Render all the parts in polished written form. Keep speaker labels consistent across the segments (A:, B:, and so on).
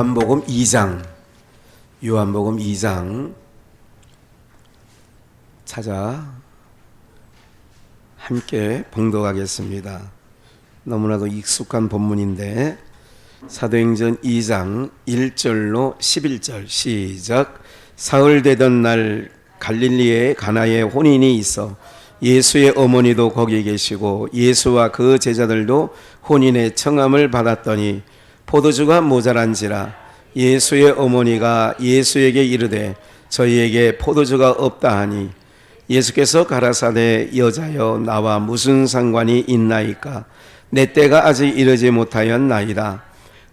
A: 요한복음 2장 찾아 함께 봉독하겠습니다. 너무나도 익숙한 본문인데 사도행전 2장 1절로 11절 시작. 사흘 되던 날 갈릴리의 가나에 혼인이 있어 예수의 어머니도 거기 계시고 예수와 그 제자들도 혼인의 청함을 받았더니 포도주가 모자란지라 예수의 어머니가 예수에게 이르되 저희에게 포도주가 없다 하니 예수께서 가라사대 여자여 나와 무슨 상관이 있나이까 내 때가 아직 이르지 못하였나이다.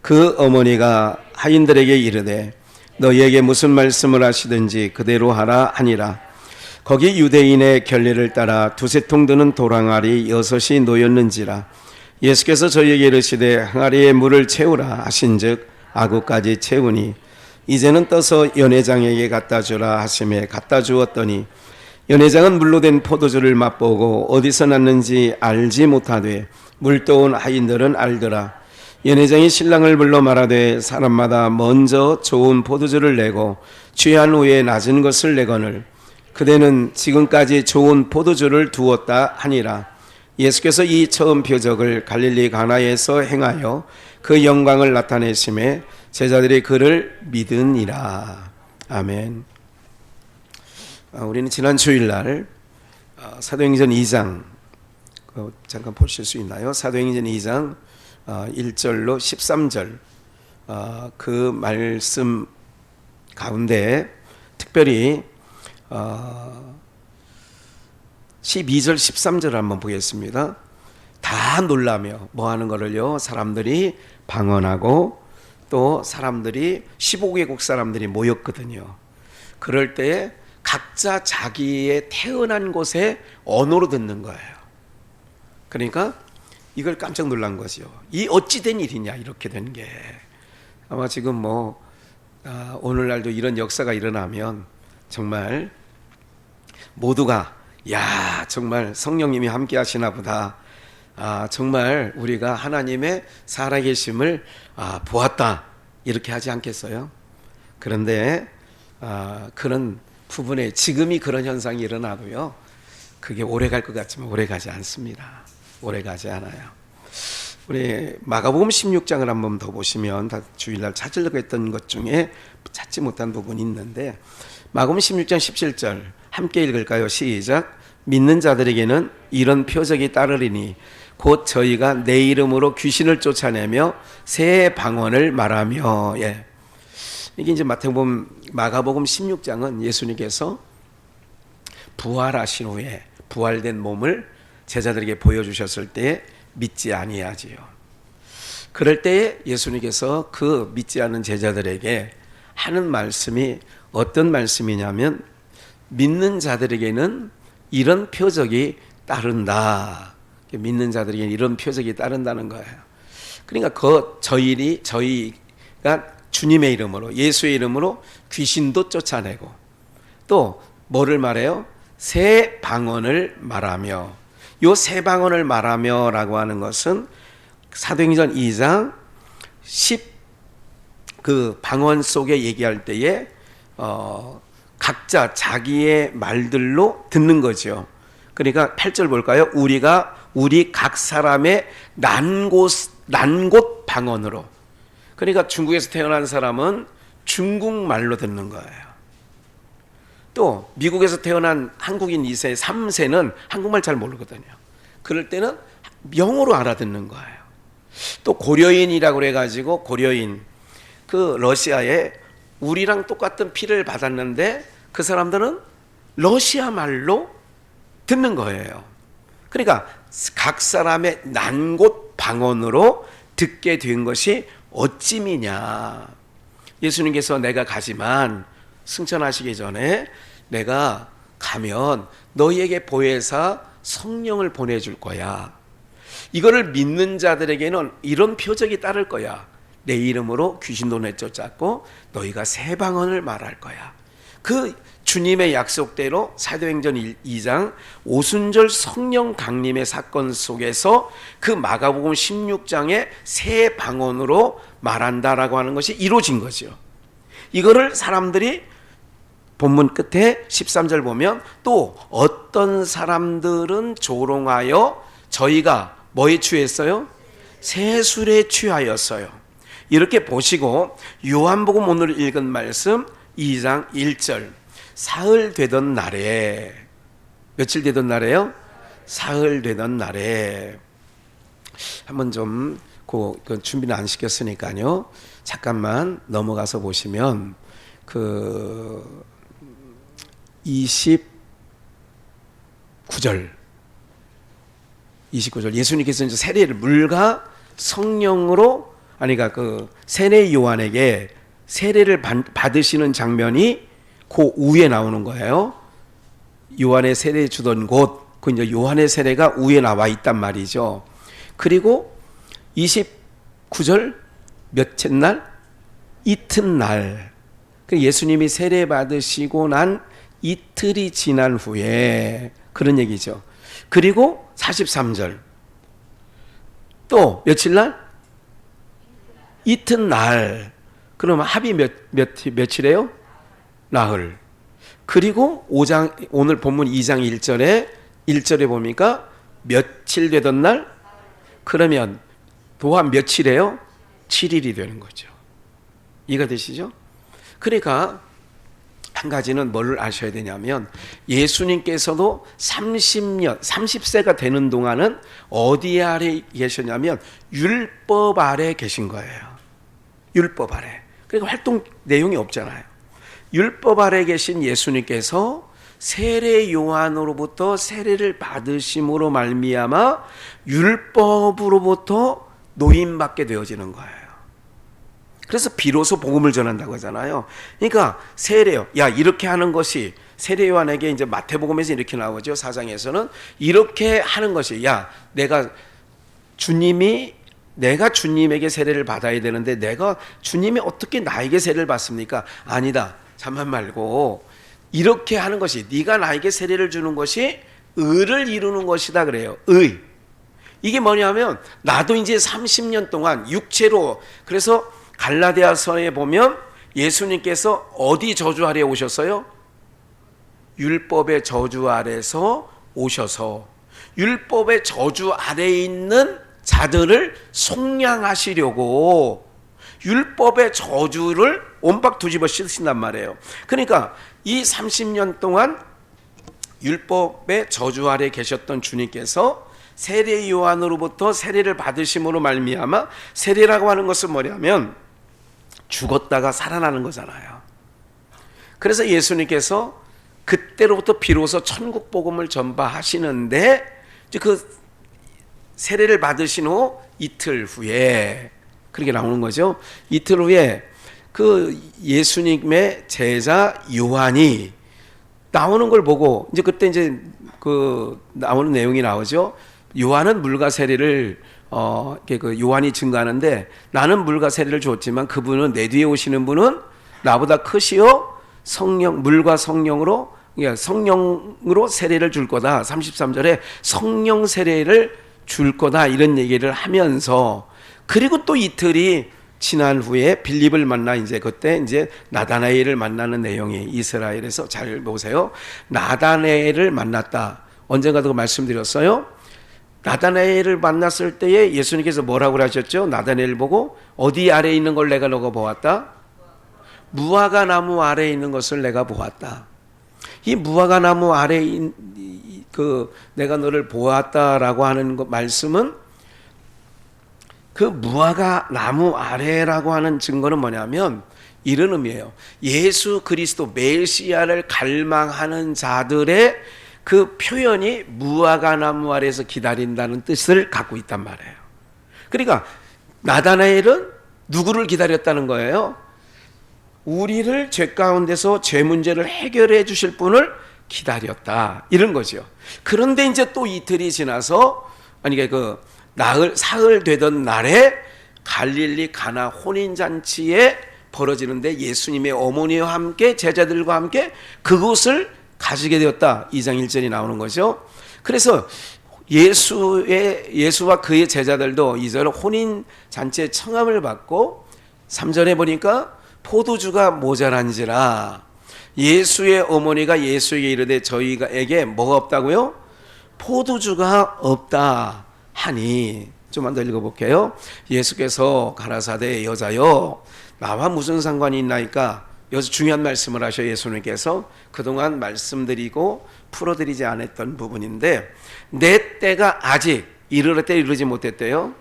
A: 그 어머니가 하인들에게 이르되 너희에게 무슨 말씀을 하시든지 그대로 하라 하니라. 거기 유대인의 결례를 따라 두세 통 드는 도랑아리 6이 놓였는지라. 예수께서 저희에게 이르시되 항아리에 물을 채우라 하신즉 아구까지 채우니 이제는 떠서 연회장에게 갖다 주라 하심에 갖다 주었더니 연회장은 물로 된 포도주를 맛보고 어디서 났는지 알지 못하되 물떠온 하인들은 알더라. 연회장이 신랑을 불러 말하되 사람마다 먼저 좋은 포도주를 내고 취한 후에 낮은 것을 내거늘 그대는 지금까지 좋은 포도주를 두었다 하니라. 예수께서 이 처음 표적을 갈릴리 가나에서 행하여 그 영광을 나타내심에 제자들이 그를 믿으니라. 아멘. 우리는 지난 주일날 사도행전 2장 잠깐 보실 수 있나요? 사도행전 2장 1절로 13절 그 말씀 가운데 특별히 12절 13절 한번 보겠습니다. 다 놀라며 뭐 하는 거를요? 사람들이 방언하고 또 사람들이 15개국 사람들이 모였거든요. 그럴 때 각자 자기의 태어난 곳에 언어로 듣는 거예요. 그러니까 이걸 깜짝 놀란 거죠. 이 어찌 된 일이냐 이렇게 된 게. 아마 지금 오늘날도 이런 역사가 일어나면 정말 모두가 야 정말 성령님이 함께 하시나 보다. 정말 우리가 하나님의 살아계심을 보았다 이렇게 하지 않겠어요? 그런데 그런 부분에 지금이 그런 현상이 일어나도요 그게 오래 갈 것 같지만 오래 가지 않습니다. 오래 가지 않아요. 우리 마가복음 16장을 한번 더 보시면 다 주일날 찾으려고 했던 것 중에 찾지 못한 부분이 있는데 마가복음 16장 17절 함께 읽을까요? 시작. 믿는 자들에게는 이런 표적이 따르리니 곧 저희가 내 이름으로 귀신을 쫓아내며 새 방언을 말하며. 이게 이제 마가복음 16장은 예수님께서 부활하신 후에 부활된 몸을 제자들에게 보여주셨을 때 믿지 아니하지요. 그럴 때에 예수님께서 그 믿지 않는 제자들에게 하는 말씀이 어떤 말씀이냐면 믿는 자들에게는 이런 표적이 따른다. 믿는 자들에게는 이런 표적이 따른다는 거예요. 그러니까 저희가 주님의 이름으로 예수의 이름으로 귀신도 쫓아내고 또 뭐를 말해요? 새 방언을 말하며. 요 새 방언을 말하며 라고 하는 것은 사도행전 2장 10그 방언 속에 얘기할 때에 각자 자기의 말들로 듣는 거죠. 그러니까 8절 볼까요? 우리 각 사람의 난 곳 방언으로. 그러니까 중국에서 태어난 사람은 중국말로 듣는 거예요. 또 미국에서 태어난 한국인 2세, 3세는 한국말 잘 모르거든요. 그럴 때는 영어로 알아듣는 거예요. 또 고려인이라고 그래가지고 고려인 그 러시아에 우리랑 똑같은 피를 받았는데 그 사람들은 러시아 말로 듣는 거예요. 그러니까 각 사람의 난 곳 방언으로 듣게 된 것이 어찌미냐. 예수님께서 내가 가지만 승천하시기 전에 내가 가면 너희에게 보혜사 성령을 보내줄 거야. 이거를 믿는 자들에게는 이런 표적이 따를 거야. 내 이름으로 귀신도 내쫓았고 너희가 새 방언을 말할 거야. 그 주님의 약속대로 사도행전 2장 오순절 성령 강림의 사건 속에서 그 마가복음 16장의 새 방언으로 말한다라고 하는 것이 이루어진 거죠. 이거를 사람들이 본문 끝에 13절 보면 또 어떤 사람들은 조롱하여 저희가 뭐에 취했어요? 새 술에 취하였어요. 이렇게 보시고 요한복음 오늘 읽은 말씀 2장 1절 사흘 되던 날에, 며칠 되던 날에요? 사흘 되던 날에. 한번 좀 그 준비는 안 시켰으니까요, 잠깐만 넘어가서 보시면 그 29절 예수님께서 이제 세례를 물과 성령으로, 그러니까 그 세례 요한에게 세례를 받으시는 장면이 그 위에 나오는 거예요. 요한의 세례 주던 곳, 그 이제 요한의 세례가 위에 나와 있단 말이죠. 그리고 29절 몇째 날? 이튿날. 예수님이 세례 받으시고 난 이틀이 지난 후에 그런 얘기죠. 그리고 43절 또 며칠 날? 이튿날. 그러면 합이 며칠이에요? 나흘. 그리고 5장, 오늘 본문 2장 1절에 보니까 며칠 되던 날? 그러면 또한 며칠이에요? 7일이 되는 거죠. 이해가 되시죠? 그러니까 한 가지는 뭘 아셔야 되냐면 예수님께서도 30세가 되는 동안은 어디 아래 계셨냐면 율법 아래 계신 거예요. 율법 아래. 그러니까 활동 내용이 없잖아요. 율법 아래 계신 예수님께서 세례 요한으로부터 세례를 받으심으로 말미암아 율법으로부터 노임받게 되어지는 거예요. 그래서 비로소 복음을 전한다고 하잖아요. 그러니까 세례요. 야, 이렇게 하는 것이 세례 요한에게 이제 마태복음에서 이렇게 나오죠. 4장에서는 이렇게 하는 것이, 야, 내가 주님에게 세례를 받아야 되는데 내가 주님이 어떻게 나에게 세례를 받습니까? 아니다. 잠만 말고 이렇게 하는 것이, 네가 나에게 세례를 주는 것이 의를 이루는 것이다 그래요. 의. 이게 뭐냐면 나도 이제 30년 동안 육체로, 그래서 갈라디아서에 보면 예수님께서 어디 저주 아래 오셨어요? 율법의 저주 아래서 오셔서 율법의 저주 아래에 있는 자들을 속량하시려고 율법의 저주를 온박 뒤집어 씌우신단 말이에요. 그러니까 이 30년 동안 율법의 저주 아래 계셨던 주님께서 세례 요한으로부터 세례를 받으심으로 말미암아, 세례라고 하는 것은 뭐냐면 죽었다가 살아나는 거잖아요. 그래서 예수님께서 그때로부터 비로소 천국 복음을 전파하시는데, 그 세례를 받으신 후 이틀 후에 그렇게 나오는 거죠. 이틀 후에 그 예수님의 제자 요한이 나오는 걸 보고, 이제 그때 이제 그 나오는 내용이 나오죠. 요한은 물과 세례를 그 요한이 증거하는데, 나는 물과 세례를 줬지만 그분은, 내 뒤에 오시는 분은 나보다 크시오 물과 성령으로, 성령으로 세례를 줄 거다. 33절에 성령 세례를 줄 거다, 이런 얘기를 하면서, 그리고 또 이틀이 지난 후에 빌립을 만나, 이제 그때 이제 나다나엘을 만나는 내용이 이스라엘에서, 잘 보세요. 나다나엘을 만났다. 언젠가도 말씀드렸어요. 나다나엘을 만났을 때에 예수님께서 뭐라고 하셨죠? 나다나엘 보고 어디 아래에 있는 걸 내가 너가 보았다? 무화과 나무 아래에 있는 것을 내가 보았다. 이 무화과 나무 아래에 내가 너를 보았다라고 하는 말씀은, 그 무화과 나무 아래라고 하는 증거는 뭐냐면 이런 의미예요. 예수 그리스도 메시아를 갈망하는 자들의 그 표현이 무화과 나무 아래에서 기다린다는 뜻을 갖고 있단 말이에요. 그러니까 나다나엘은 누구를 기다렸다는 거예요? 우리를 죄 가운데서 죄 문제를 해결해 주실 분을 기다렸다, 이런 거죠. 그런데 이제 또 이틀이 지나서, 사흘 되던 날에 갈릴리 가나 혼인잔치에 벌어지는데 예수님의 어머니와 함께 제자들과 함께 그곳을 가지게 되었다. 2장 1절이 나오는 거죠. 그래서 예수와 그의 제자들도 2절 혼인 잔치의 청함을 받고 3절에 보니까 포도주가 모자란지라 예수의 어머니가 예수에게 이르되 저희에게 뭐가 없다고요? 포도주가 없다 하니. 좀만 더 읽어볼게요. 예수께서 가라사대 여자여 나와 무슨 상관이 있나이까. 여기서 중요한 말씀을 하셔. 예수님께서 그동안 말씀드리고 풀어드리지 않았던 부분인데 내 때가 아직 이르를 때 이르지 못했대요.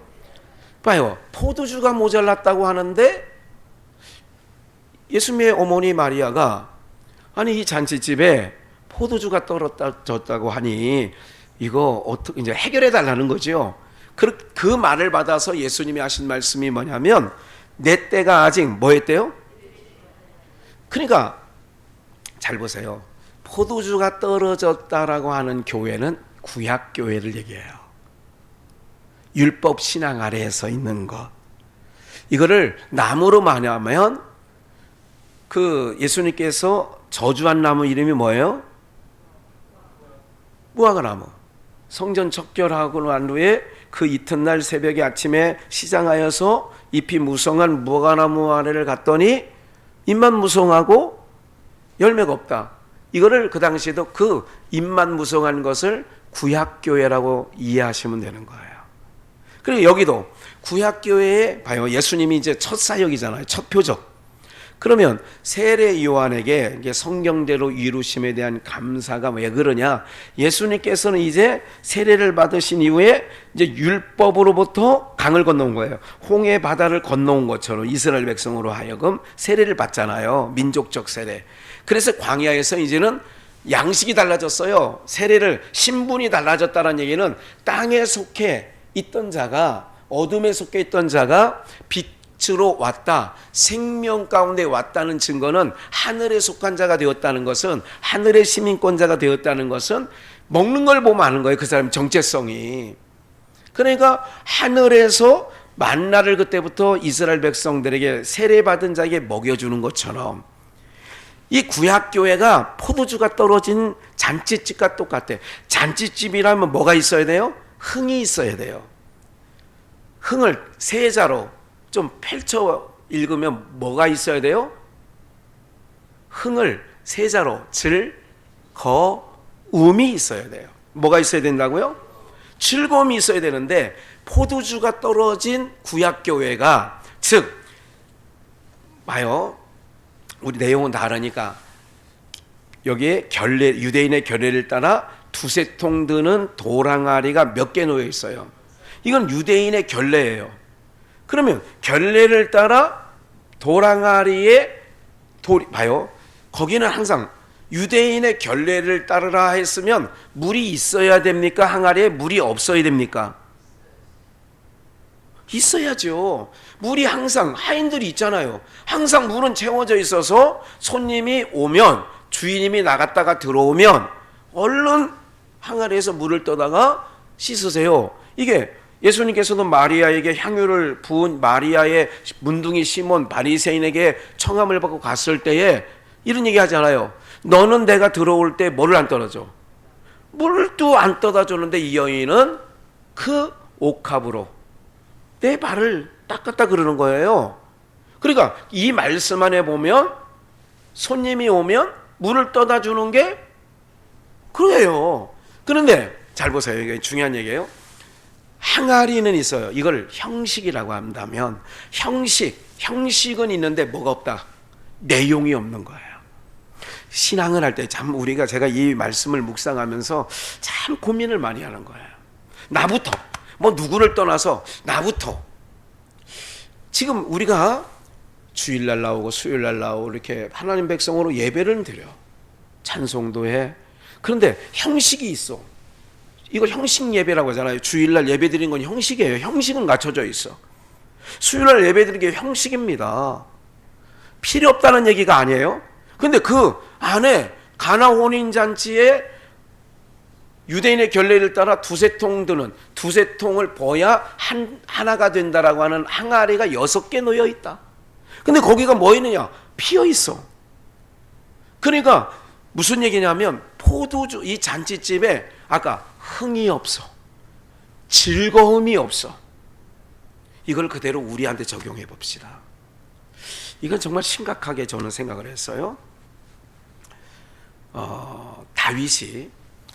A: 봐요. 포도주가 모자랐다고 하는데 예수님의 어머니 마리아가 아니 이 잔치집에 포도주가 떨어졌다고 하니 이거 어떻게 이제 해결해 달라는 거죠. 그 말을 받아서 예수님이 하신 말씀이 뭐냐면 내 때가 아직 뭐 했대요? 그러니까 잘 보세요. 포도주가 떨어졌다라고 하는 교회는 구약교회를 얘기해요. 율법 신앙 아래에 서 있는 것. 이거를 나무로 말하면 그 예수님께서 저주한 나무 이름이 뭐예요? 무화과나무. 성전 척결하고 난 후에 그 이튿날 새벽에 아침에 시장하여서 잎이 무성한 무화과나무 아래를 갔더니 잎만 무성하고 열매가 없다. 이거를 그 당시에도 그 잎만 무성한 것을 구약교회라고 이해하시면 되는 거예요. 그리고 여기도 구약교회에 봐요. 예수님이 이제 첫 사역이잖아요. 첫 표적. 그러면 세례 요한에게 성경대로 이루심에 대한 감사가 왜 그러냐? 예수님께서는 이제 세례를 받으신 이후에 이제 율법으로부터 강을 건너온 거예요. 홍해 바다를 건너온 것처럼 이스라엘 백성으로 하여금 세례를 받잖아요. 민족적 세례. 그래서 광야에서 이제는 양식이 달라졌어요. 세례를 신분이 달라졌다는 얘기는 땅에 속해 있던 자가 어둠에 속해 있던 자가 빛으로 왔다. 생명 가운데 왔다는 증거는 하늘에 속한 자가 되었다는 것은 하늘의 시민권자가 되었다는 것은 먹는 걸 보면 아는 거예요. 그 사람 정체성이. 그러니까 하늘에서 만나를 그때부터 이스라엘 백성들에게 세례받은 자에게 먹여주는 것처럼 이 구약교회가 포도주가 떨어진 잔치집과 똑같아. 잔치집이라면 뭐가 있어야 돼요? 흥이 있어야 돼요. 흥을 세자로 좀 펼쳐 읽으면 뭐가 있어야 돼요? 흥을 세자로 즐거움이 있어야 돼요. 뭐가 있어야 된다고요? 즐거움이 있어야 되는데 포도주가 떨어진 구약교회가 즉 봐요. 우리 내용은 다르니까 여기에 결례 유대인의 결례를 따라 두세 통 드는 도랑아리가 몇 개 놓여 있어요. 이건 유대인의 결례예요. 그러면 결례를 따라 도랑아리에 봐요. 거기는 항상 유대인의 결례를 따르라 했으면 물이 있어야 됩니까? 항아리에 물이 없어야 됩니까? 있어야죠. 물이 항상 하인들이 있잖아요. 항상 물은 채워져 있어서 손님이 오면 주인님이 나갔다가 들어오면 얼른 항아리에서 물을 떠다가 씻으세요. 이게 예수님께서도 마리아에게 향유를 부은 마리아의 문둥이 시몬 바리새인에게 청함을 받고 갔을 때에 이런 얘기 하잖아요. 너는 내가 들어올 때 뭐를 안 떠다줘? 물도 안 떠다주는데 이 여인은 그 옥합으로 내 발을 닦았다 그러는 거예요. 그러니까 이 말씀 안에 보면 손님이 오면 물을 떠다 주는 게 그래요. 그런데 잘 보세요. 이게 중요한 얘기예요. 항아리는 있어요. 이걸 형식이라고 한다면 형식은 있는데 뭐가 없다? 내용이 없는 거예요. 신앙을 할 때 참 제가 이 말씀을 묵상하면서 참 고민을 많이 하는 거예요. 나부터 뭐 누구를 떠나서 나부터 지금 우리가 주일날 나오고 수요일날 나오고 이렇게 하나님 백성으로 예배를 드려 찬송도 해. 그런데 형식이 있어. 이걸 형식 예배라고 하잖아요. 주일날 예배 드리는 건 형식이에요. 형식은 갖춰져 있어. 수요일날 예배 드리는 게 형식입니다. 필요 없다는 얘기가 아니에요. 근데 그 안에 가나 혼인잔치에 유대인의 결례를 따라 두세 통 드는 두세 통을 버야 하나가 된다라고 하는 항아리가 6개 놓여 있다. 근데 거기가 뭐 있느냐? 비어 있어. 그러니까 무슨 얘기냐면 포도주 이 잔치집에 아까 흥이 없어. 즐거움이 없어. 이걸 그대로 우리한테 적용해 봅시다. 이건 정말 심각하게 저는 생각을 했어요. 다윗이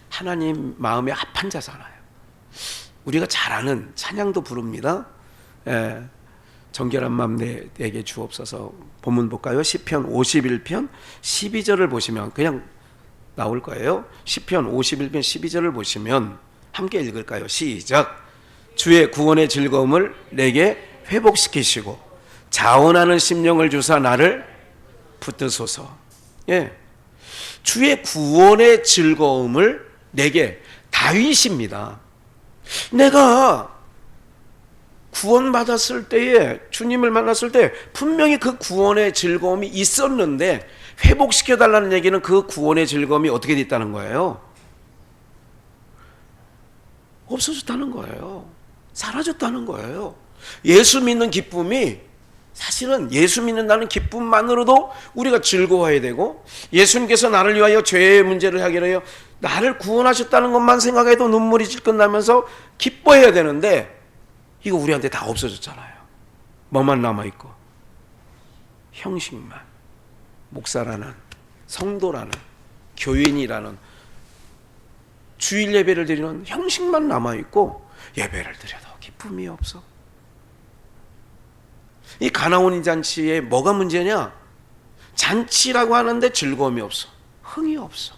A: 하나님 마음에 합한 자잖아요. 우리가 잘 아는 찬양도 부릅니다. 예, 정결한 마음 내게 주옵소서. 본문 볼까요? 시편 51편 12절을 보시면 그냥 나올 거예요. 시편 51편 12절을 보시면 함께 읽을까요? 시작. 주의 구원의 즐거움을 내게 회복시키시고 자원하는 심령을 주사 나를 붙드소서. 예, 주의 구원의 즐거움을 내게, 다윗입니다. 내가 구원받았을 때에, 주님을 만났을 때 분명히 그 구원의 즐거움이 있었는데 회복시켜달라는 얘기는 그 구원의 즐거움이 어떻게 됐다는 거예요? 없어졌다는 거예요. 사라졌다는 거예요. 예수 믿는 기쁨이, 사실은 예수 믿는다는 기쁨만으로도 우리가 즐거워야 되고, 예수님께서 나를 위하여 죄의 문제를 해결하여 나를 구원하셨다는 것만 생각해도 눈물이 질끈 나면서 기뻐해야 되는데 이거 우리한테 다 없어졌잖아요. 뭐만 남아있고? 형식만. 목사라는, 성도라는, 교인이라는, 주일 예배를 드리는 형식만 남아있고 예배를 드려도 기쁨이 없어. 이 가나온 잔치에 뭐가 문제냐? 잔치라고 하는데 즐거움이 없어. 흥이 없어.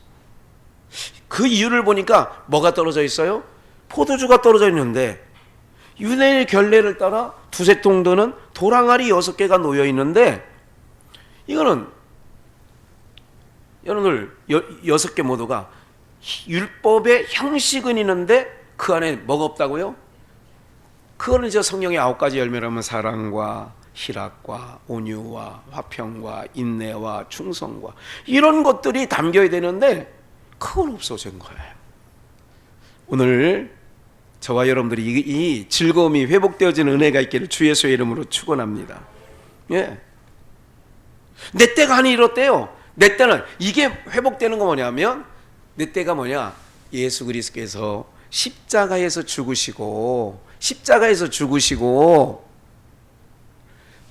A: 그 이유를 보니까 뭐가 떨어져 있어요? 포도주가 떨어져 있는데 유대인의 결례를 따라 두세 통 드는 도랑아리 6개가 놓여 있는데, 이거는 여러분들 6개 모두가 율법의 형식은 있는데 그 안에 뭐가 없다고요? 그거는 이제 성령의 9가지 열매라면 사랑과 희락과 온유와 화평과 인내와 충성과 이런 것들이 담겨야 되는데 그건 없어진 거예요. 오늘 저와 여러분들이 이 즐거움이 회복되어지는 은혜가 있기를 주 예수의 이름으로 축원합니다. 예. 내 때가 아니 이렇대요. 내 때는 이게 회복되는 거 뭐냐면, 내 때가 뭐냐? 예수 그리스도께서 십자가에서 죽으시고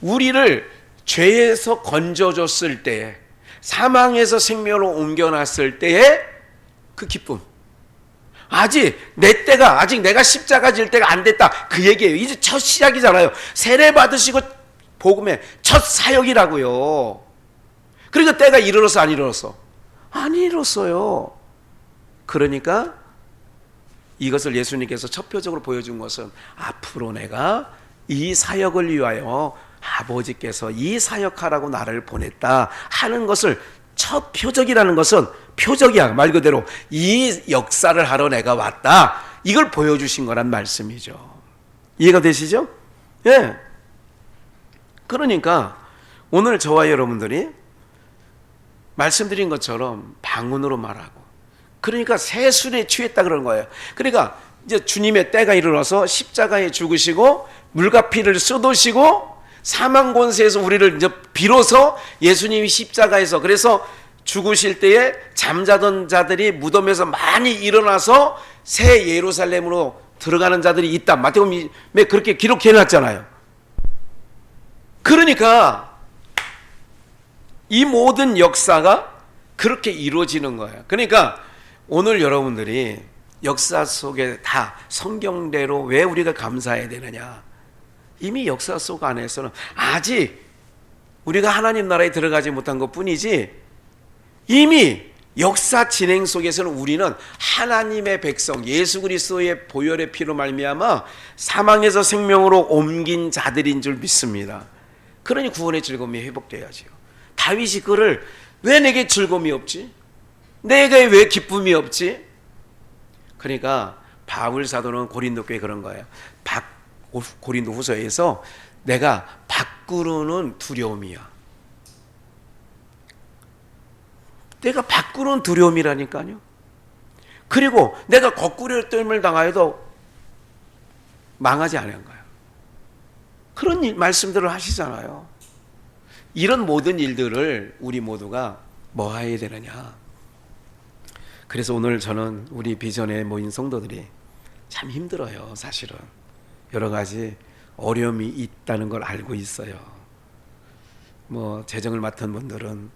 A: 우리를 죄에서 건져줬을 때, 사망에서 생명으로 옮겨놨을 때의 그 기쁨. 아직 내 때가, 아직 내가 십자가 질 때가 안 됐다, 그 얘기예요. 이제 첫 시작이잖아요. 세례 받으시고 복음의 첫 사역이라고요. 그러니까 때가 이르렀어, 안 이르렀어? 안 이르렀어요. 그러니까 이것을 예수님께서 첫 표적으로 보여준 것은, 앞으로 내가 이 사역을 위하여 아버지께서 이 사역하라고 나를 보냈다 하는 것을, 첫 표적이라는 것은 표적이야. 말 그대로 이 역사를 하러 내가 왔다, 이걸 보여주신 거란 말씀이죠. 이해가 되시죠? 예. 그러니까 오늘 저와 여러분들이 말씀드린 것처럼 방언으로 말하고, 그러니까 세술에 취했다 그런 거예요. 그러니까 이제 주님의 때가 이르러서 십자가에 죽으시고 물과 피를 쏟으시고 사망 권세에서 우리를 이제 비로소 예수님이 십자가에서, 그래서 죽으실 때에 잠자던 자들이 무덤에서 많이 일어나서 새 예루살렘으로 들어가는 자들이 있다, 마태복음에 그렇게 기록해 놨잖아요. 그러니까 이 모든 역사가 그렇게 이루어지는 거예요. 그러니까 오늘 여러분들이 역사 속에 다 성경대로 왜 우리가 감사해야 되느냐? 이미 역사 속 안에서는 아직 우리가 하나님 나라에 들어가지 못한 것 뿐이지, 이미 역사 진행 속에서는 우리는 하나님의 백성, 예수 그리스도의 보혈의 피로 말미암아 사망에서 생명으로 옮긴 자들인 줄 믿습니다. 그러니 구원의 즐거움이 회복돼야지요. 다윗이 그를, 왜 내게 즐거움이 없지? 내게 왜 기쁨이 없지? 그러니까 바울 사도는 고린도 교회에 그런 거예요. 고린도 후서에서 내가 밖으로는 두려움이야. 내가 밖으로는 두려움이라니까요. 그리고 내가 거꾸로 뜸을 당하여도 망하지 않은 거예요. 그런 말씀들을 하시잖아요. 이런 모든 일들을 우리 모두가 뭐 해야 되느냐. 그래서 오늘 저는 우리 비전에 모인 성도들이 참 힘들어요. 사실은 여러 가지 어려움이 있다는 걸 알고 있어요. 뭐 재정을 맡은 분들은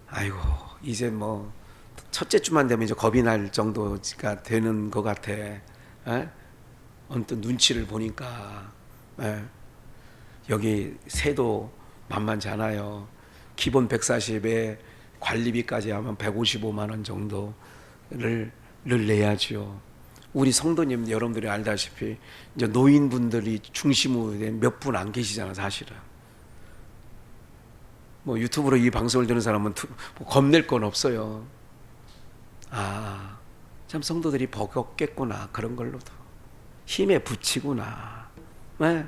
A: 아이고 이제 뭐 첫째 주만 되면 이제 겁이 날 정도가 되는 것 같아. 언뜻 눈치를 보니까. 여기 세도 만만치 않아요. 기본 140에 관리비까지 하면 155만 원 정도를 내야죠. 우리 성도님 여러분들이 알다시피 이제 노인분들이 중심으로 된 몇 분 안 계시잖아 사실은. 뭐 유튜브로 이 방송을 듣는 사람은 뭐 겁낼 건 없어요. 아, 참 성도들이 버겁겠구나. 그런 걸로도 힘에 부치구나. 네.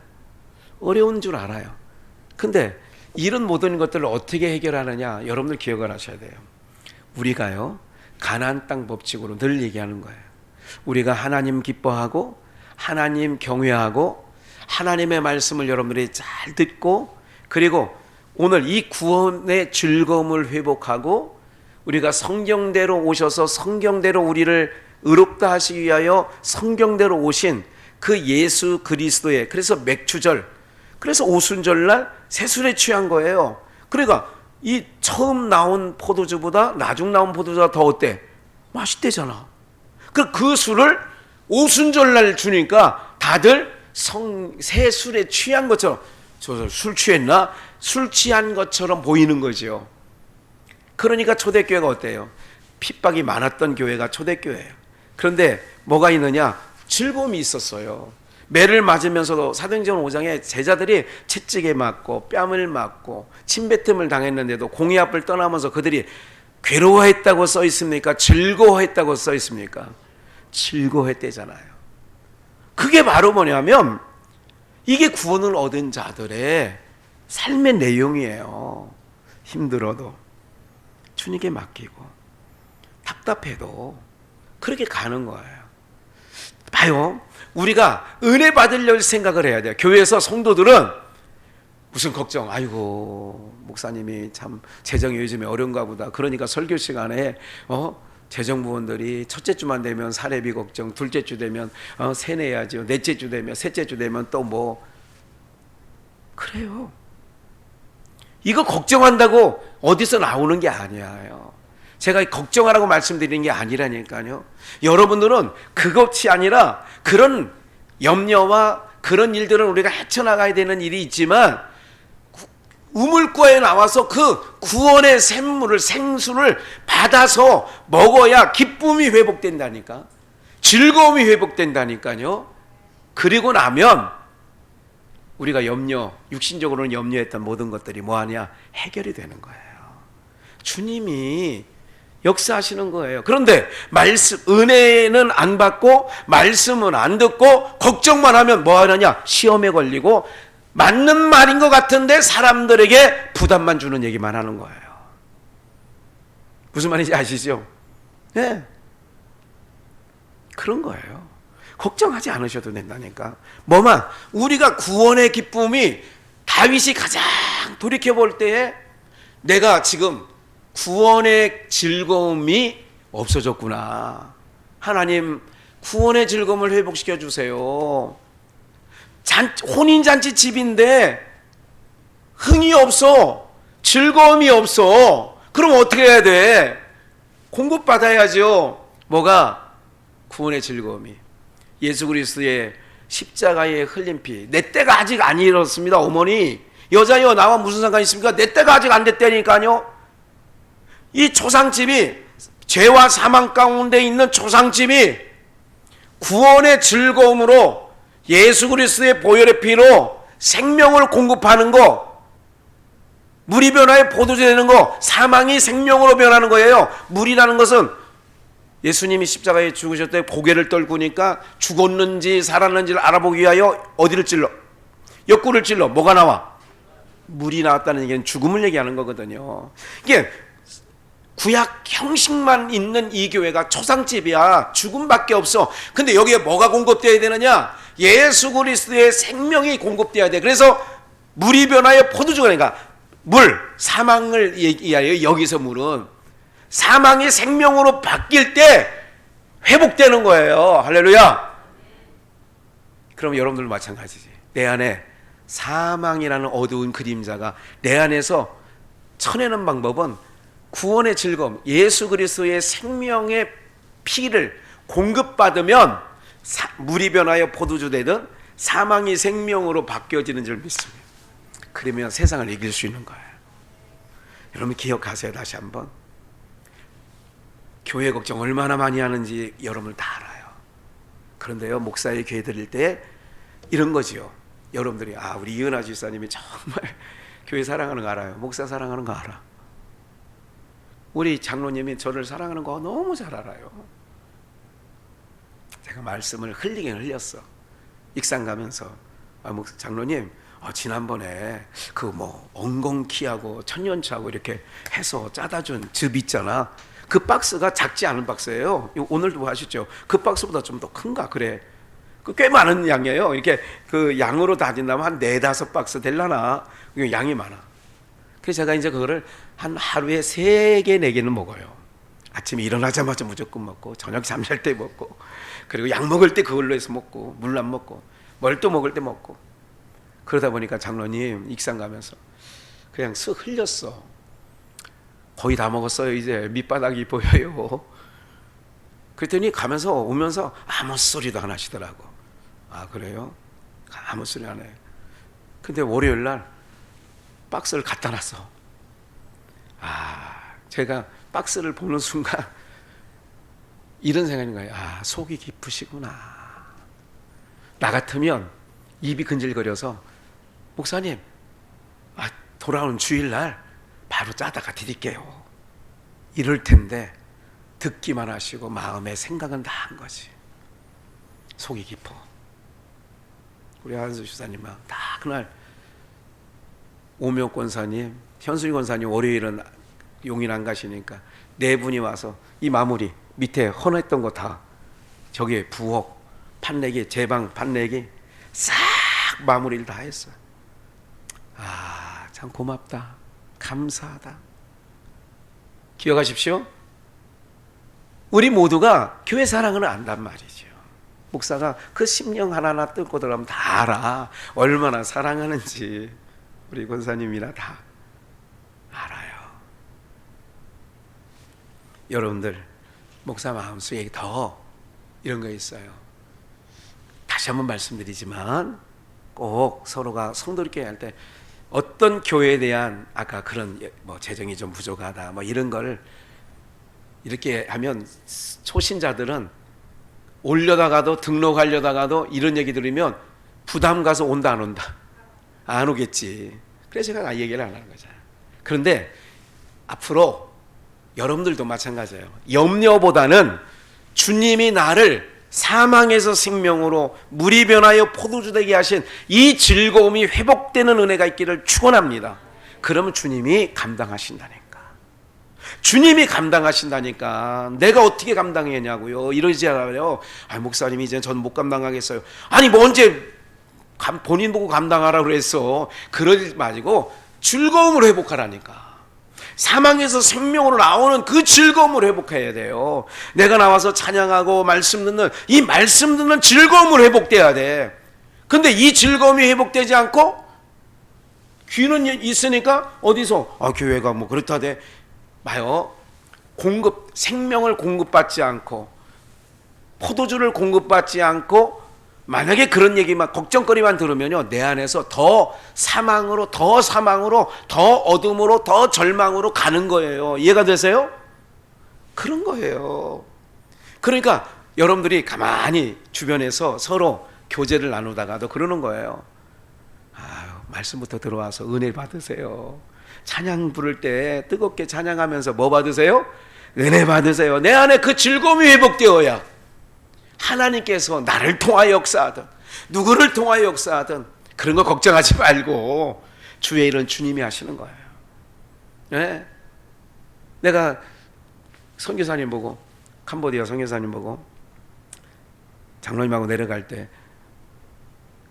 A: 어려운 줄 알아요. 근데 이런 모든 것들을 어떻게 해결하느냐, 여러분들 기억을 하셔야 돼요. 우리가요 가나안 땅 법칙으로 늘 얘기하는 거예요. 우리가 하나님 기뻐하고 하나님 경외하고 하나님의 말씀을 여러분들이 잘 듣고, 그리고 오늘 이 구원의 즐거움을 회복하고 우리가 성경대로 오셔서 성경대로 우리를 의롭다 하시기 위하여 성경대로 오신 그 예수 그리스도의, 그래서 맥주절, 그래서 오순절날 새술에 취한 거예요. 그러니까 이 처음 나온 포도주보다 나중 나온 포도주가 더 어때? 맛있대잖아. 그 술을 오순절날 주니까 다들 새술에 취한 것처럼, 저 술 취했나? 술 취한 것처럼 보이는 거죠. 그러니까 초대교회가 어때요? 핍박이 많았던 교회가 초대교회예요. 그런데 뭐가 있느냐? 즐거움이 있었어요. 매를 맞으면서도 사도행전 5장에 제자들이 채찍에 맞고 뺨을 맞고 침뱉음을 당했는데도 공의 앞을 떠나면서 그들이 괴로워했다고 써 있습니까? 즐거워했다고 써 있습니까? 즐거워했대잖아요. 그게 바로 뭐냐면 이게 구원을 얻은 자들의 삶의 내용이에요. 힘들어도 주님께 맡기고 답답해도 그렇게 가는 거예요. 봐요. 우리가 은혜 받으려고 생각을 해야 돼요. 교회에서 성도들은 무슨 걱정, 아이고 목사님이 참 재정이 요즘에 어려운가 보다. 그러니까 설교 시간에 재정 부분들이 첫째 주만 되면 사례비 걱정, 둘째 주 되면 세 내야죠, 넷째 주 되면, 셋째 주 되면 또 뭐 그래요. 이거 걱정한다고 어디서 나오는 게 아니에요. 제가 걱정하라고 말씀드리는 게 아니라니까요. 여러분들은 그것이 아니라 그런 염려와 그런 일들은 우리가 헤쳐나가야 되는 일이 있지만 우물가에 나와서 그 구원의 샘물을, 생수를 받아서 먹어야 기쁨이 회복된다니까. 즐거움이 회복된다니까요. 그리고 나면 우리가 육신적으로는 염려했던 모든 것들이 뭐하냐? 해결이 되는 거예요. 주님이 역사하시는 거예요. 그런데 은혜는 안 받고 말씀은 안 듣고 걱정만 하면 뭐 하느냐? 시험에 걸리고 맞는 말인 것 같은데 사람들에게 부담만 주는 얘기만 하는 거예요. 무슨 말인지 아시죠? 네. 그런 거예요. 걱정하지 않으셔도 된다니까. 우리가 구원의 기쁨이 다윗이 가장 돌이켜볼 때에 내가 지금 구원의 즐거움이 없어졌구나. 하나님 구원의 즐거움을 회복시켜 주세요. 혼인잔치 집인데 흥이 없어, 즐거움이 없어. 그럼 어떻게 해야 돼? 공급받아야죠. 뭐가? 구원의 즐거움이. 예수 그리스도의 십자가의 흘린 피. 내 때가 아직 안 이르렀습니다. 어머니, 여자여 나와 무슨 상관이 있습니까? 내 때가 아직 안 됐다니까요. 이 초상집이, 죄와 사망 가운데 있는 초상집이 구원의 즐거움으로 예수 그리스도의 보혈의 피로 생명을 공급하는 거, 물이 변화해 포도주 되는 거, 사망이 생명으로 변하는 거예요. 물이라는 것은 예수님이 십자가에 죽으셨을 때 고개를 떨구니까 죽었는지 살았는지를 알아보기 위하여 어디를 찔러? 옆구리를 찔러. 뭐가 나와? 물이 나왔다는 얘기는 죽음을 얘기하는 거거든요. 이게 구약 형식만 있는 이 교회가 초상집이야. 죽음밖에 없어. 근데 여기에 뭐가 공급되어야 되느냐? 예수 그리스도의 생명이 공급되어야 돼. 그래서 물이 변하여 포도주가, 그러니까 물, 사망을 얘기하여 여기서 물은 사망이 생명으로 바뀔 때 회복되는 거예요. 할렐루야. 그럼 여러분들도 마찬가지지. 내 안에 사망이라는 어두운 그림자가 내 안에서 쳐내는 방법은 구원의 즐거움, 예수 그리스도의 생명의 피를 공급받으면 물이 변하여 포도주 되든 사망이 생명으로 바뀌어지는 줄 믿습니다. 그러면 세상을 이길 수 있는 거예요. 여러분 기억하세요. 다시 한번. 교회 걱정 얼마나 많이 하는지 여러분 다 알아요. 그런데요, 목사의 교회 드릴 때 이런 거지요. 여러분들이 우리 이은하 집사님이 정말 교회 사랑하는 거 알아요. 목사 사랑하는 거 알아. 우리 장로님이 저를 사랑하는 거 너무 잘 알아요. 제가 말씀을 흘리긴 흘렸어. 익산 가면서 목사 장로님, 지난번에 그 엉겅키하고 천년차하고 이렇게 해서 짜다 준 즙 있잖아. 그 박스가 작지 않은 박스예요. 오늘도 보셨죠? 그 박스보다 좀 더 큰가 그래. 그 꽤 많은 양이에요. 이렇게 그 양으로 다진다면 한 4-5박스 될라나. 양이 많아. 그래서 제가 이제 그거를 한 하루에 3개, 4개는 먹어요. 아침에 일어나자마자 무조건 먹고, 저녁 잠잘 때 먹고, 그리고 약 먹을 때 그걸로 해서 먹고, 물 안 먹고, 멀또 먹을 때 먹고. 그러다 보니까 장로님 익산 가면서 그냥 쓱 흘렸어. 거의 다 먹었어요. 이제 밑바닥이 보여요. 그랬더니 가면서 오면서 아무 소리도 안 하시더라고. 그래요? 아무 소리 안 해요. 근데 월요일 날 박스를 갖다 놨어. 제가 박스를 보는 순간 이런 생각인 거예요. 속이 깊으시구나. 나 같으면 입이 근질거려서 목사님, 돌아오는 주일날 바로 짜다가 드릴게요. 이럴 텐데 듣기만 하시고 마음의 생각은 다 한 거지. 속이 깊어. 우리 한수 집사님은 다 그날 오묘 권사님, 현수이 권사님 월요일은 용인 안 가시니까 4분이 와서 이 마무리 밑에 헌했던 거 다 저기에 부엌 판내기, 제방 판내기 싹 마무리를 다 했어. 참 고맙다, 감사하다. 기억하십시오. 우리 모두가 교회 사랑을 안단 말이죠. 목사가 그 심령 하나하나 뜯고 들어가면 다 알아. 얼마나 사랑하는지 우리 권사님이나 다 알아요. 여러분들 목사 마음속에 더 이런 거 있어요. 다시 한번 말씀드리지만 꼭 서로가 성도롭게 할 때 어떤 교회에 대한 아까 그런 재정이 좀 부족하다 이런 걸 이렇게 하면 초신자들은 올려다가도 등록하려다가도 이런 얘기 들으면 부담 가서 온다 안 온다? 안 오겠지. 그래서 제가 얘기를 안 하는 거잖아요. 그런데 앞으로 여러분들도 마찬가지예요. 염려보다는 주님이 나를 사망에서 생명으로 물이 변하여 포도주 되게 하신 이 즐거움이 회복되는 은혜가 있기를 축원합니다. 그러면 주님이 감당하신다니까. 주님이 감당하신다니까. 내가 어떻게 감당했냐고요. 이러지 않아요. 목사님 이제 전 못 감당하겠어요. 언제 본인 보고 감당하라고 그랬어. 그러지 마시고 즐거움을 회복하라니까. 사망에서 생명으로 나오는 그 즐거움을 회복해야 돼요. 내가 나와서 찬양하고 말씀 듣는 이 말씀 듣는 즐거움을 회복돼야 돼. 근데 이 즐거움이 회복되지 않고 귀는 있으니까 어디서 교회가 그렇다대 봐요. 생명을 공급받지 않고 포도주를 공급받지 않고 만약에 그런 얘기만 걱정거리만 들으면요, 내 안에서 더 사망으로 더 어둠으로 더 절망으로 가는 거예요. 이해가 되세요? 그런 거예요. 그러니까 여러분들이 가만히 주변에서 서로 교제를 나누다가도 그러는 거예요. 말씀부터 들어와서 은혜 받으세요. 찬양 부를 때 뜨겁게 찬양하면서 뭐 받으세요? 은혜 받으세요. 내 안에 그 즐거움이 회복되어야 하나님께서 나를 통하여 역사하든 누구를 통하여 역사하든 그런 거 걱정하지 말고 주의 일은 주님이 하시는 거예요. 네? 내가 선교사님 보고 캄보디아 선교사님 보고 장로님하고 내려갈 때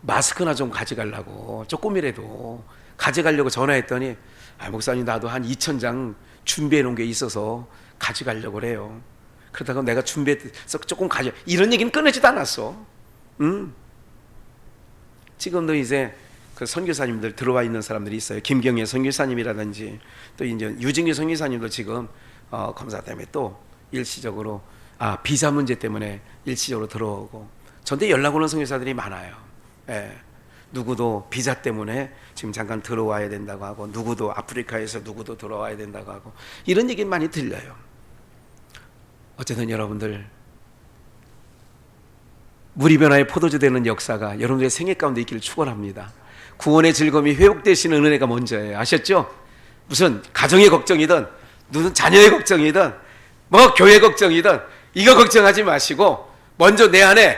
A: 마스크나 좀 가져가려고 조금이라도 가져가려고 전화했더니 목사님 나도 한 2,000장 준비해 놓은 게 있어서 가져가려고 그래요. 그러다가 내가 준비해서 조금 이런 얘기는 꺼내지도 않았어. 지금도 이제 그 선교사님들 들어와 있는 사람들이 있어요. 김경애 선교사님이라든지 또 이제 유진규 선교사님도 지금 검사 때문에 또 일시적으로 비자 문제 때문에 일시적으로 들어오고, 저한테 연락 오는 선교사들이 많아요. 예. 누구도 비자 때문에 지금 잠깐 들어와야 된다고 하고, 누구도 아프리카에서 누구도 들어와야 된다고 하고, 이런 얘기 많이 들려요. 어쨌든 여러분들, 물이 변화의 포도주 되는 역사가 여러분들의 생애 가운데 있기를 축원합니다. 구원의 즐거움이 회복되시는 은혜가 먼저예요. 아셨죠? 무슨 가정의 걱정이든 무슨 자녀의 걱정이든 뭐 교회 걱정이든 이거 걱정하지 마시고 먼저 내 안에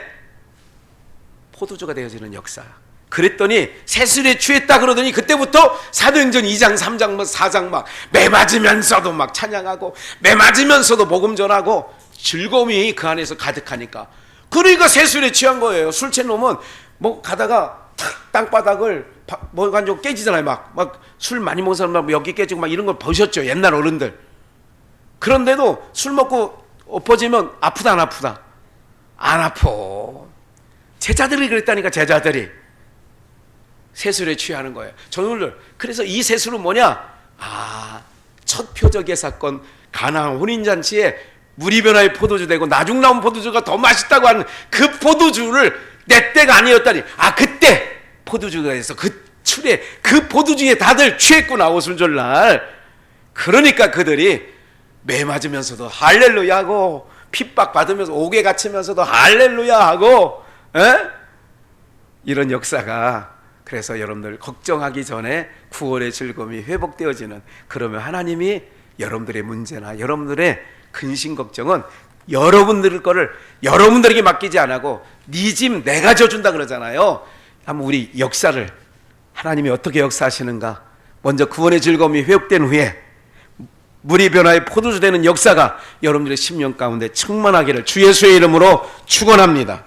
A: 포도주가 되어지는 역사. 그랬더니 새술에 취했다 그러더니 그때부터 사도행전 2장 3장 4장 막 매맞으면서도 막 찬양하고 매맞으면서도 복음 전하고 즐거움이 그 안에서 가득하니까, 그러니까 새술에 취한 거예요. 술 취한 놈은 뭐 가다가 탁 땅바닥을 뭐 가지고 깨지잖아요. 막 술 많이 먹은 사람 여기 깨지고 막 이런 걸 보셨죠, 옛날 어른들. 그런데도 술 먹고 엎어지면 아프다 안 아프다? 안 아파. 제자들이 그랬다니까. 제자들이 새술에 취하는 거예요. 저는 그래서 이 새술은 뭐냐? 첫 표적의 사건 가나안 혼인잔치에 물이 변화의 포도주 되고 나중 나온 포도주가 더 맛있다고 하는 그 포도주를 내 때가 아니었다니. 그때 포도주가 돼서 그 술에 그 포도주에 다들 취했구나, 오순절날. 그러니까 그들이 매 맞으면서도 할렐루야 하고 핍박 받으면서 옥에 갇히면서도 할렐루야 하고 이런 역사가, 그래서 여러분들 걱정하기 전에 구원의 즐거움이 회복되어지는, 그러면 하나님이 여러분들의 문제나 여러분들의 근심 걱정은 여러분들 거를 여러분들에게 맡기지 않고 네 집 내가 져준다 그러잖아요. 한번 우리 역사를 하나님이 어떻게 역사하시는가, 먼저 구원의 즐거움이 회복된 후에 물이 변화의 포도주 되는 역사가 여러분들의 심령 가운데 충만하기를 주 예수의 이름으로 축원합니다.